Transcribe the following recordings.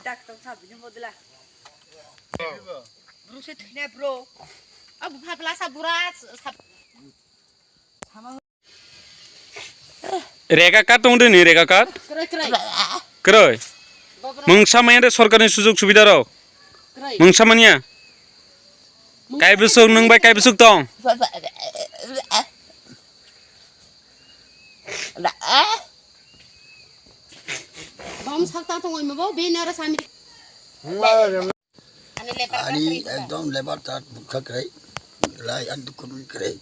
Dak tong sabi ni modela. Bro se thine bro. Abu phapla saburat. Rega card tong de ni rega card. Kroi. Mungsa maya sorkarni sujog subida rok. Mungsa mania. Kai besuk nung bai kai besuk tong. Bom sakta tong oi mabo be nara sami ani ekdom lebar tar bukha krai lai an dukun krai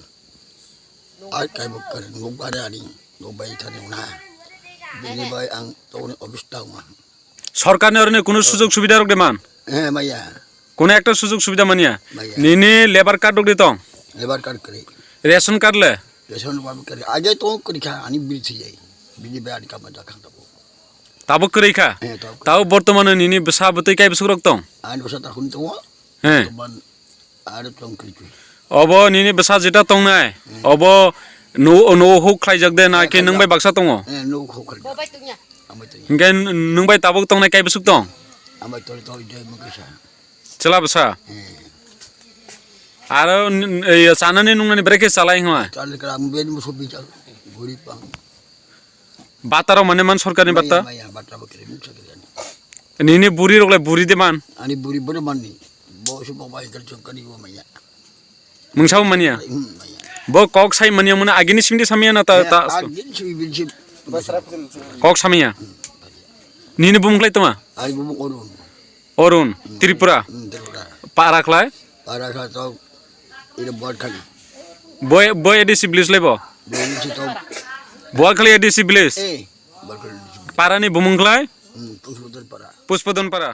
ai kai bukkar ngobare ani ngobai thane na bini bai ang tone obista ma সরকার নেরনে কোন সুযোগ সুবিধা rock দেমান maya কোন একটা সুযোগ সুবিধা মানিয়া নিনি labour card রক দিতং lebar kar krai ration card লে ration bab krai aja to kri kha ani bil thi jai bini bai ani ka ma da khang tabo তাবো করেইখা তাও বর্তমানে নিনি বেসা বতই কাই বেসুক রক্তং ani basa ta hun to হ্যাঁ ban ar tong kri tu of নিনি বেসা যেটা তং নাই of no no hook খাইজাক দে না কে নং by Baksa Tang no kho khal bo bai tunya amai to ইনকে নং by তাবো তং নাই কাই বেসুক তং amai to je ma kisa চলা বেসা আর এই সানানি নুংনানি ব্রেকে চালাই হওয়া chal kra amben mo sobi chal guri pang বাতারও মানে মান সরকারি বাতা maya batra bakre mu sakri নিনি বুড়ি রকলে বুড়ি দে মান ani buri bore manni bo su bo bai kar chokani bo maya মুংসাও মানিয়া maya ব কক সাই মানিয়া মানে আগিনি সিমদি সামিয়া না তা agin si bilsi কক সামিয়া নিনি বুমখলাই তোমা ai bu orun Arun Tripura terura পারাখলাই para kha to ire bot khali বয় বয় এডিসি ব্লিস লাইব bilsi to বয় খালি এডিসি ব্লিস bot khali পারানি বুমখলাই pusudar para পুষ্পদন পারা